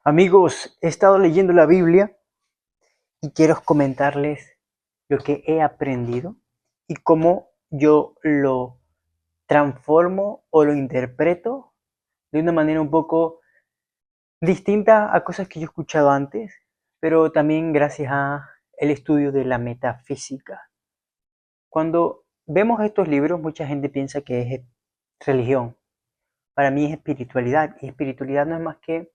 Amigos, he estado leyendo la Biblia y quiero comentarles lo que he aprendido y cómo yo lo transformo o lo interpreto de una manera un poco distinta a cosas que yo he escuchado antes, pero también gracias a el estudio de la metafísica. Cuando vemos estos libros, mucha gente piensa que es religión. Para mí es espiritualidad, y espiritualidad no es más que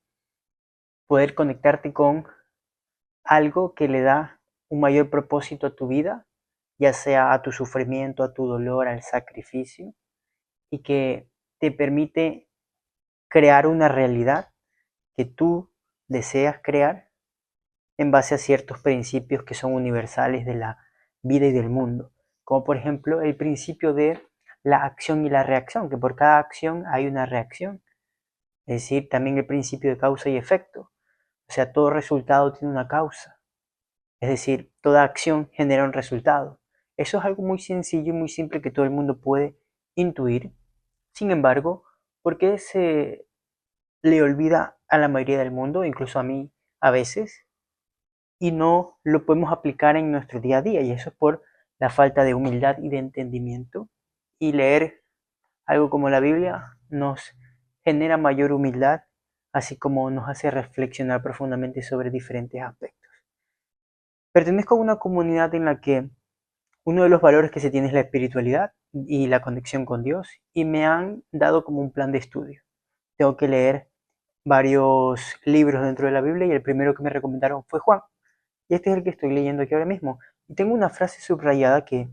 poder conectarte con algo que le da un mayor propósito a tu vida, ya sea a tu sufrimiento, a tu dolor, al sacrificio, y que te permite crear una realidad que tú deseas crear en base a ciertos principios que son universales de la vida y del mundo, como por ejemplo el principio de la acción y la reacción, que por cada acción hay una reacción, es decir, también el principio de causa y efecto, o sea, todo resultado tiene una causa. Es decir, toda acción genera un resultado. Eso es algo muy sencillo y muy simple que todo el mundo puede intuir. Sin embargo, ¿por qué se le olvida a la mayoría del mundo, incluso a mí a veces, y no lo podemos aplicar en nuestro día a día? Y eso es por la falta de humildad y de entendimiento. Y leer algo como la Biblia nos genera mayor humildad, así como nos hace reflexionar profundamente sobre diferentes aspectos. Pertenezco a una comunidad en la que uno de los valores que se tiene es la espiritualidad y la conexión con Dios, y me han dado como un plan de estudio. Tengo que leer varios libros dentro de la Biblia y el primero que me recomendaron fue Juan. Y este es el que estoy leyendo aquí ahora mismo. Y tengo una frase subrayada que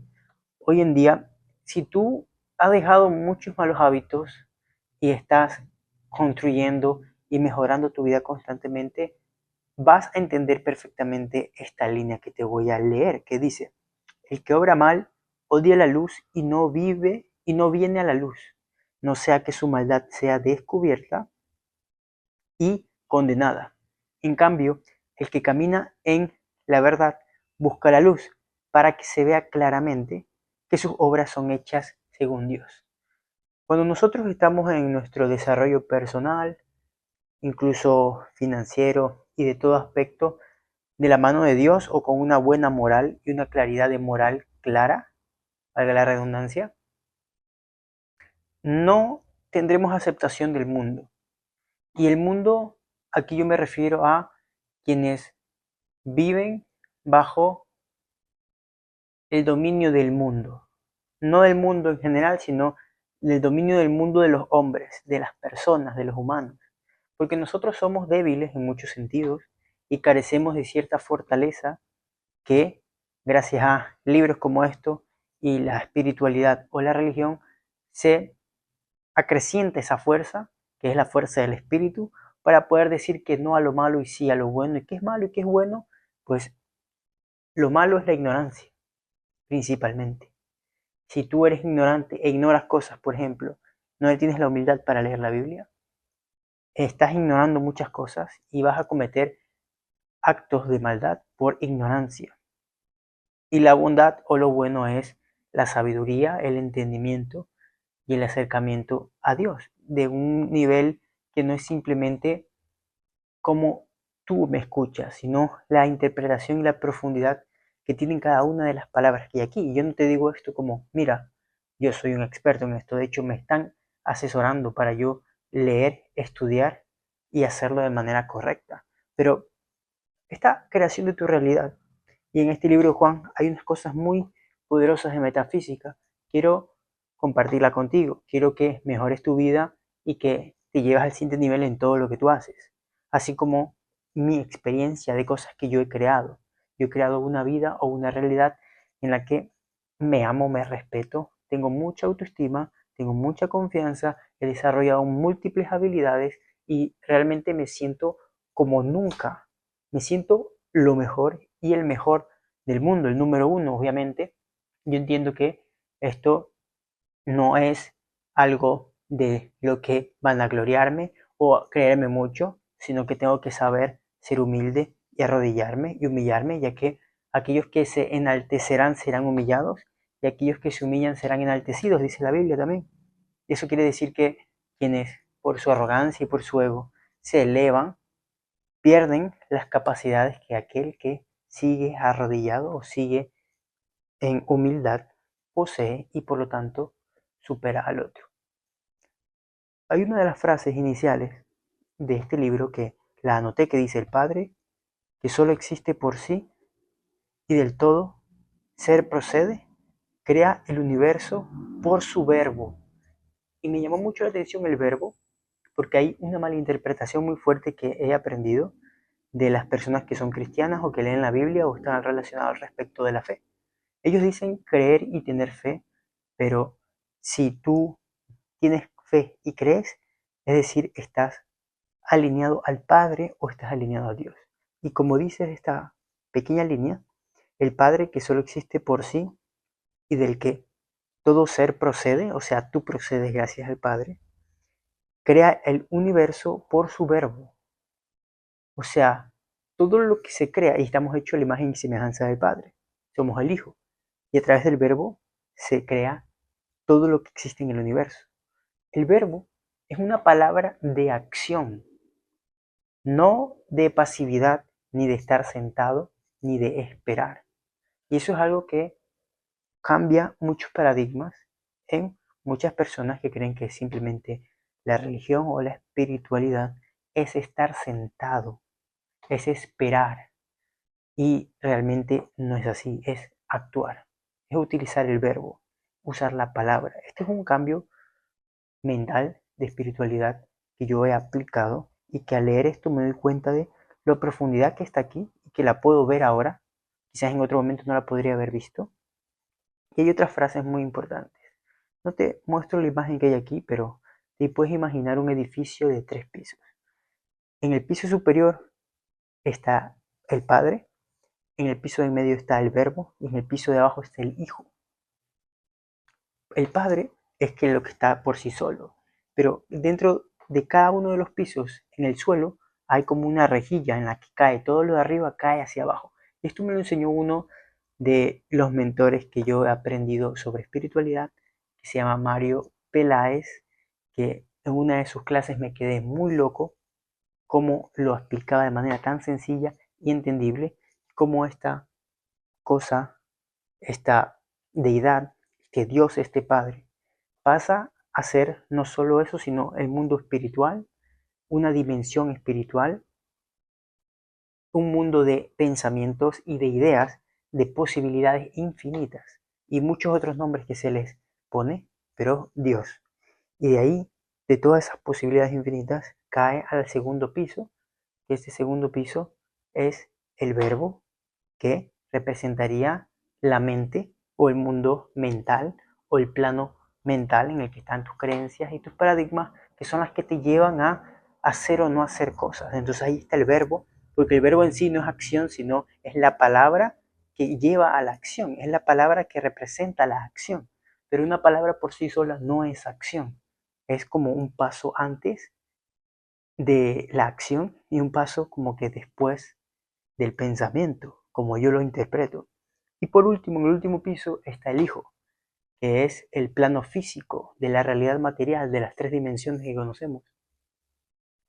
hoy en día, si tú has dejado muchos malos hábitos y estás construyendo y mejorando tu vida constantemente, vas a entender perfectamente esta línea que te voy a leer, que dice: el que obra mal odia la luz y no vive y no viene a la luz, no sea que su maldad sea descubierta y condenada. En cambio, el que camina en la verdad busca la luz para que se vea claramente que sus obras son hechas según Dios. Cuando nosotros estamos en nuestro desarrollo personal, incluso financiero y de todo aspecto, de la mano de Dios o con una buena moral y una claridad de moral clara, valga la redundancia, no tendremos aceptación del mundo. Y el mundo, aquí yo me refiero a quienes viven bajo el dominio del mundo. No del mundo en general, sino del dominio del mundo de los hombres, de las personas, de los humanos. Porque nosotros somos débiles en muchos sentidos y carecemos de cierta fortaleza que, gracias a libros como estos y la espiritualidad o la religión, se acrecienta esa fuerza, que es la fuerza del espíritu, para poder decir que no a lo malo y sí a lo bueno. ¿Y qué es malo y qué es bueno? Pues lo malo es la ignorancia, principalmente. Si tú eres ignorante e ignoras cosas, por ejemplo, no tienes la humildad para leer la Biblia, estás ignorando muchas cosas y vas a cometer actos de maldad por ignorancia. Y la bondad o lo bueno es la sabiduría, el entendimiento y el acercamiento a Dios, de un nivel que no es simplemente como tú me escuchas, sino la interpretación y la profundidad que tienen cada una de las palabras que hay aquí. Y yo no te digo esto como, mira, yo soy un experto en esto, de hecho me están asesorando para yo leer, estudiar y hacerlo de manera correcta. Pero esta creación de tu realidad, y en este libro, Juan, hay unas cosas muy poderosas de metafísica. Quiero compartirla contigo. Quiero que mejores tu vida y que te lleves al siguiente nivel en todo lo que tú haces. Así como mi experiencia de cosas que yo he creado. Yo he creado una vida o una realidad en la que me amo, me respeto, tengo mucha autoestima, tengo mucha confianza, he desarrollado múltiples habilidades y realmente me siento como nunca. Me siento lo mejor y el mejor del mundo, el número uno, obviamente. Yo entiendo que esto no es algo de lo que van a gloriarme o creerme mucho, sino que tengo que saber ser humilde y arrodillarme y humillarme, ya que aquellos que se enaltecerán serán humillados y aquellos que se humillan serán enaltecidos, dice la Biblia también. Eso quiere decir que quienes por su arrogancia y por su ego se elevan pierden las capacidades que aquel que sigue arrodillado o sigue en humildad posee y por lo tanto supera al otro. Hay una de las frases iniciales de este libro que la anoté que dice: el Padre, que solo existe por sí y del todo ser procede, crea el universo por su verbo. Y me llamó mucho la atención el verbo porque hay una malinterpretación muy fuerte que he aprendido de las personas que son cristianas o que leen la Biblia o están relacionadas al respecto de la fe. Ellos dicen creer y tener fe, pero si tú tienes fe y crees, es decir, estás alineado al Padre o estás alineado a Dios. Y como dice esta pequeña línea, el Padre que solo existe por sí y del que todo ser procede, o sea, tú procedes gracias al Padre, crea el universo por su verbo. O sea, todo lo que se crea, y estamos hechos a la imagen y semejanza del Padre, somos el Hijo, y a través del verbo se crea todo lo que existe en el universo. El verbo es una palabra de acción, no de pasividad, ni de estar sentado, ni de esperar. Y eso es algo que cambia muchos paradigmas en muchas personas que creen que simplemente la religión o la espiritualidad es estar sentado, es esperar. Y realmente no es así, es actuar, es utilizar el verbo, usar la palabra. Este es un cambio mental de espiritualidad que yo he aplicado y que al leer esto me doy cuenta de la profundidad que está aquí y que la puedo ver ahora. Quizás en otro momento no la podría haber visto. Y hay otras frases muy importantes. No te muestro la imagen que hay aquí, pero te puedes imaginar un edificio de 3 pisos. En el piso superior está el Padre, en el piso de en medio está el Verbo y en el piso de abajo está el Hijo. El Padre es que lo que está por sí solo, pero dentro de cada uno de los pisos en el suelo hay como una rejilla en la que cae todo lo de arriba, cae hacia abajo. Esto me lo enseñó uno de los mentores que yo he aprendido sobre espiritualidad, que se llama Mario Peláez, que en una de sus clases me quedé muy loco cómo lo explicaba de manera tan sencilla y entendible, cómo esta cosa, esta deidad, que Dios, este Padre, pasa a ser no solo eso, sino el mundo espiritual, una dimensión espiritual, un mundo de pensamientos y de ideas, de posibilidades infinitas y muchos otros nombres que se les pone, pero Dios. Y de ahí, de todas esas posibilidades infinitas, cae al segundo piso, que este segundo piso es el verbo que representaría la mente o el mundo mental o el plano mental en el que están tus creencias y tus paradigmas, que son las que te llevan a hacer o no hacer cosas. Entonces ahí está el verbo, porque el verbo en sí no es acción, sino es la palabra que lleva a la acción, es la palabra que representa la acción. Pero una palabra por sí sola no es acción, es como un paso antes de la acción y un paso como que después del pensamiento, como yo lo interpreto. Y por último, en el último piso está el Hijo, que es el plano físico de la realidad material de las 3 dimensiones que conocemos.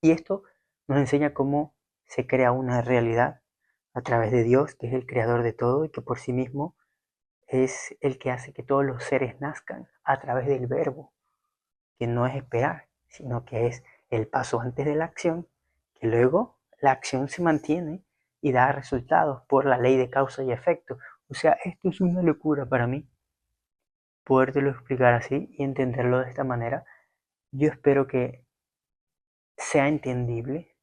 Y esto nos enseña cómo se crea una realidad a través de Dios, que es el creador de todo y que por sí mismo es el que hace que todos los seres nazcan a través del verbo, que no es esperar, sino que es el paso antes de la acción, que luego la acción se mantiene y da resultados por la ley de causa y efecto. O sea, esto es una locura para mí, podértelo explicar así y entenderlo de esta manera. Yo espero que sea entendible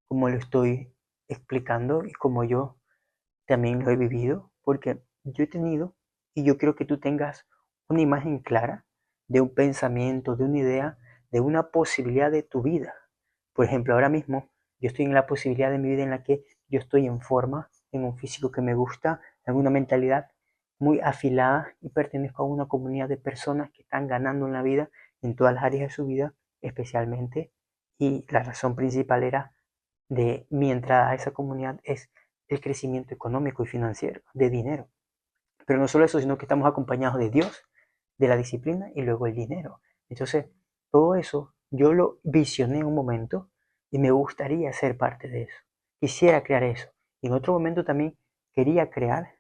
como lo estoy explicando y como yo también lo he vivido, porque yo he tenido y yo quiero que tú tengas una imagen clara de un pensamiento, de una idea, de una posibilidad de tu vida. Por ejemplo, ahora mismo yo estoy en la posibilidad de mi vida en la que yo estoy en forma, en un físico que me gusta, en una mentalidad muy afilada y pertenezco a una comunidad de personas que están ganando en la vida en todas las áreas de su vida, especialmente. Y la razón principal era de mi entrada a esa comunidad es el crecimiento económico y financiero, de dinero. Pero no solo eso, sino que estamos acompañados de Dios, de la disciplina y luego el dinero. Entonces, todo eso yo lo visioné en un momento y me gustaría ser parte de eso. quisiera crear eso. Y en otro momento también quería crear,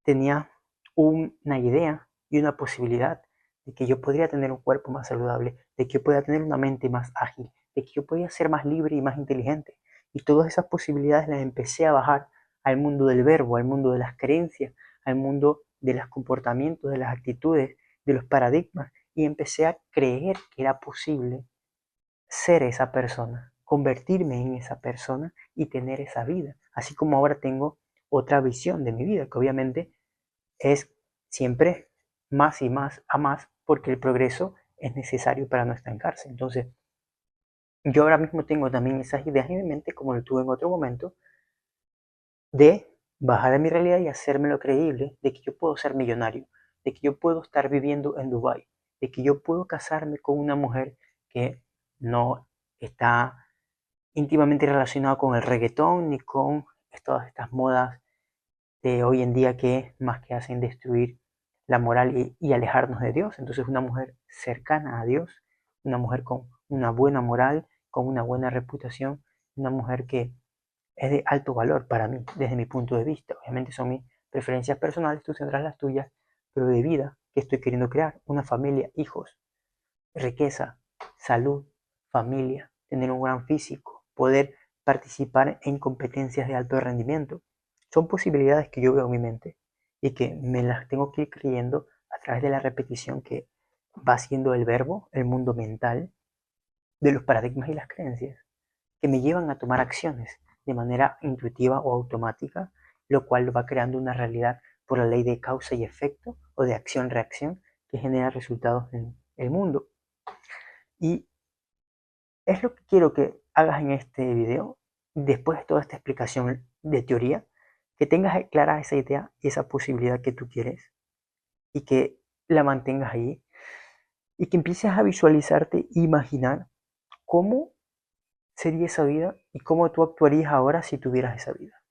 tenía una idea y una posibilidad de que yo podría tener un cuerpo más saludable, de que yo podía tener una mente más ágil, de que yo podía ser más libre y más inteligente. Y todas esas posibilidades las empecé a bajar al mundo del verbo, al mundo de las creencias, al mundo de los comportamientos, de las actitudes, de los paradigmas. Y empecé a creer que era posible ser esa persona, convertirme en esa persona y tener esa vida. Así como ahora tengo otra visión de mi vida, que obviamente es siempre más y más a más, porque el progreso es necesario para no estancarse. Entonces, yo ahora mismo tengo también esas ideas en mi mente, como lo tuve en otro momento, de bajar a mi realidad y hacérmelo creíble, de que yo puedo ser millonario, de que yo puedo estar viviendo en Dubái, de que yo puedo casarme con una mujer que no está íntimamente relacionada con el reggaetón ni con todas estas modas de hoy en día que más que hacen destruir la moral y alejarnos de Dios. Entonces una mujer cercana a Dios, una mujer con una buena moral, con una buena reputación, una mujer que es de alto valor para mí, desde mi punto de vista. Obviamente son mis preferencias personales, tú tendrás las tuyas, pero de vida que estoy queriendo crear, una familia, hijos, riqueza, salud, familia, tener un gran físico, poder participar en competencias de alto rendimiento. Son posibilidades que yo veo en mi mente y que me las tengo que ir creyendo a través de la repetición que va siendo el verbo, el mundo mental, de los paradigmas y las creencias, que me llevan a tomar acciones de manera intuitiva o automática, lo cual va creando una realidad por la ley de causa y efecto o de acción-reacción que genera resultados en el mundo. Y es lo que quiero que hagas en este video, después de toda esta explicación de teoría, que tengas clara esa idea y esa posibilidad que tú quieres y que la mantengas ahí y que empieces a visualizarte e imaginar cómo sería esa vida y cómo tú actuarías ahora si tuvieras esa vida.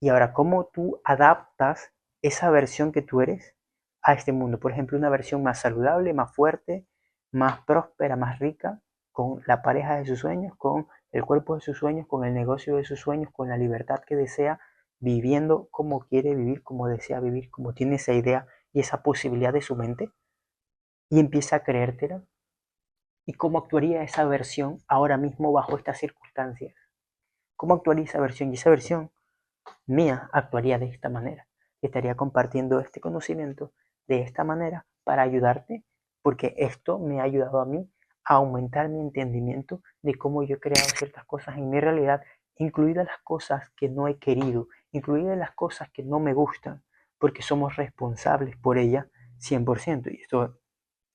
Y ahora, cómo tú adaptas esa versión que tú eres a este mundo. Por ejemplo, una versión más saludable, más fuerte, más próspera, más rica, con la pareja de sus sueños, con el cuerpo de sus sueños, con el negocio de sus sueños, con la libertad que desea, viviendo como quiere vivir, como desea vivir, como tiene esa idea y esa posibilidad de su mente, y empieza a creértela. ¿Y cómo actuaría esa versión ahora mismo bajo estas circunstancias? ¿Cómo actuaría esa versión? Y esa versión mía actuaría de esta manera. Estaría compartiendo este conocimiento de esta manera para ayudarte, porque esto me ha ayudado a mí a aumentar mi entendimiento de cómo yo he creado ciertas cosas en mi realidad, incluidas las cosas que no he querido, incluidas las cosas que no me gustan, porque somos responsables por ellas 100%. Y esto es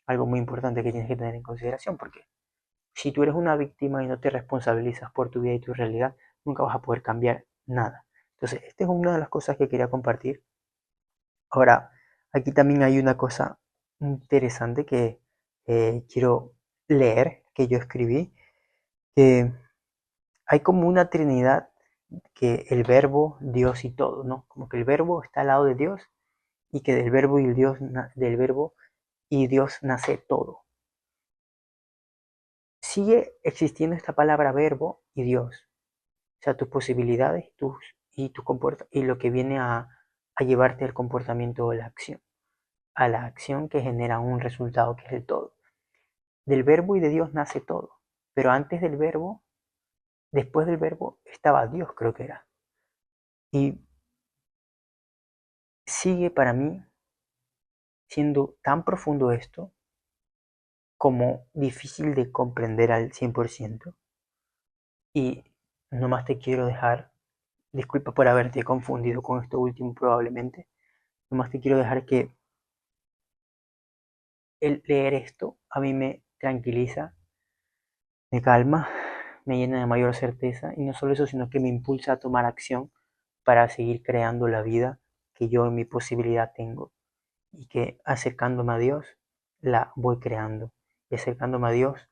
algo muy importante que tienes que tener en consideración, porque si tú eres una víctima y no te responsabilizas por tu vida y tu realidad, nunca vas a poder cambiar nada. Entonces, esta es una de las cosas que quería compartir. Ahora, aquí también hay una cosa interesante que quiero leer, que yo escribí, que hay como una trinidad, que el verbo, Dios y todo, ¿no? Como que el verbo está al lado de Dios y que del verbo y del verbo y Dios nace todo. Sigue existiendo esta palabra verbo y Dios. O sea, tus posibilidades y lo que viene a llevarte al comportamiento o la acción, a la acción que genera un resultado que es el todo. Del verbo y de Dios nace todo, pero antes del verbo, después del verbo, estaba Dios, creo que era. Y sigue para mí siendo tan profundo esto como difícil de comprender al 100%. Y nomás te quiero dejar, disculpa por haberte confundido con esto último probablemente, nomás te quiero dejar que el leer esto a mí me tranquiliza, me calma, me llena de mayor certeza y no solo eso, sino que me impulsa a tomar acción para seguir creando la vida que yo en mi posibilidad tengo y que acercándome a Dios la voy creando y acercándome a Dios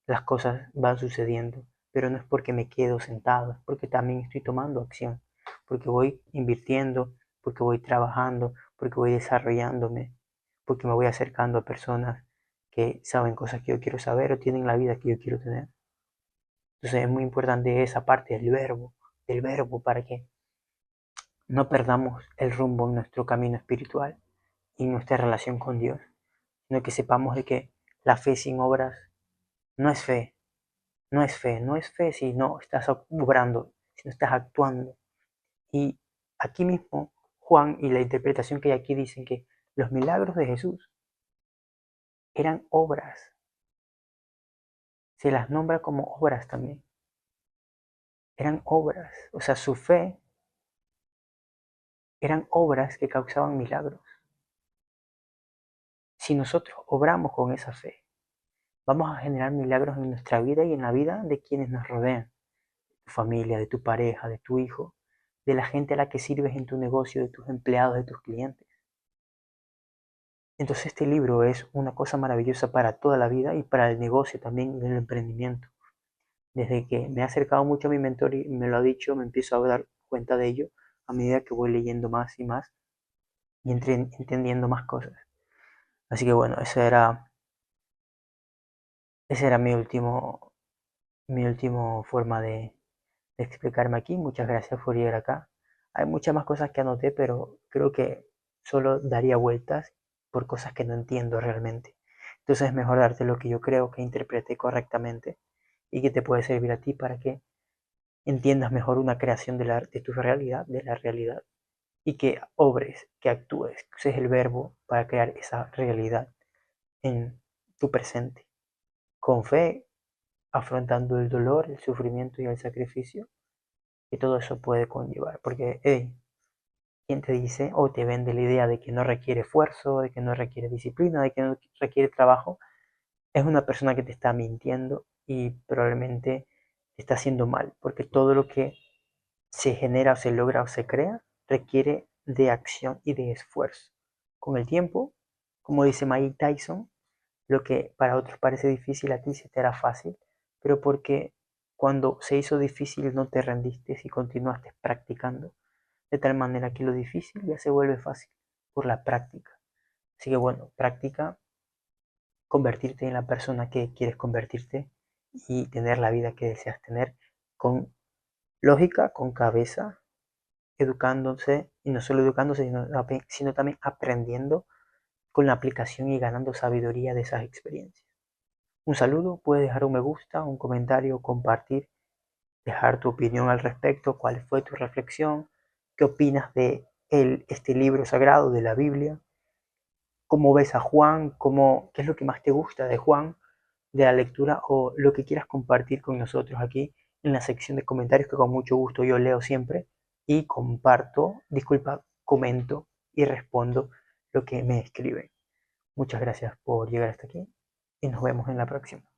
las cosas van sucediendo, pero no es porque me quedo sentado, es porque también estoy tomando acción, porque voy invirtiendo, porque voy trabajando, porque voy desarrollándome, porque me voy acercando a personas que saben cosas que yo quiero saber o tienen la vida que yo quiero tener. Entonces es muy importante esa parte del verbo, del verbo para que no perdamos el rumbo en nuestro camino espiritual y en nuestra relación con Dios, sino que sepamos de que la fe sin obras no es fe, no es fe si no estás obrando, si no estás actuando. Y aquí mismo Juan y la interpretación que hay aquí dicen que los milagros de Jesús eran obras, se las nombra como obras también, eran obras, o sea, su fe eran obras que causaban milagros. Si nosotros obramos con esa fe, vamos a generar milagros en nuestra vida y en la vida de quienes nos rodean, de tu familia, de tu pareja, de tu hijo, de la gente a la que sirves en tu negocio, de tus empleados, de tus clientes. Entonces este libro es una cosa maravillosa para toda la vida y para el negocio también y el emprendimiento. Desde que me he acercado mucho a mi mentor y me lo ha dicho, me empiezo a dar cuenta de ello a medida que voy leyendo más y más y entendiendo más cosas. Así que bueno, ese era mi último forma de explicarme aquí. Muchas gracias por llegar acá. Hay muchas más cosas que anoté, pero creo que solo daría vueltas por cosas que no entiendo realmente. Entonces es mejor darte lo que yo creo que interpreté correctamente y que te puede servir a ti para que entiendas mejor una creación de tu realidad, de la realidad, y que obres, que actúes, que uses el verbo para crear esa realidad en tu presente. Con fe, afrontando el dolor, el sufrimiento y el sacrificio que todo eso puede conllevar. Porque, hey, ¿quién te dice o te vende la idea de que no requiere esfuerzo, de que no requiere disciplina, de que no requiere trabajo? Es una persona que te está mintiendo y probablemente te está haciendo mal, porque todo lo que se genera o se logra o se crea requiere de acción y de esfuerzo. Con el tiempo, como dice Mike Tyson, lo que para otros parece difícil a ti se te hará fácil, pero porque cuando se hizo difícil no te rendiste y continuaste practicando, de tal manera que lo difícil ya se vuelve fácil por la práctica. Así que bueno, practica convertirte en la persona que quieres convertirte y tener la vida que deseas tener con lógica, con cabeza, educándose, y no solo educándose, sino también aprendiendo con la aplicación y ganando sabiduría de esas experiencias. Un saludo, puedes dejar un me gusta, un comentario, compartir, dejar tu opinión al respecto, cuál fue tu reflexión, qué opinas de este libro sagrado de la Biblia, cómo ves a Juan, qué es lo que más te gusta de Juan, de la lectura o lo que quieras compartir con nosotros aquí en la sección de comentarios que con mucho gusto yo leo siempre y comento y respondo lo que me escriben. Muchas gracias por llegar hasta aquí y nos vemos en la próxima.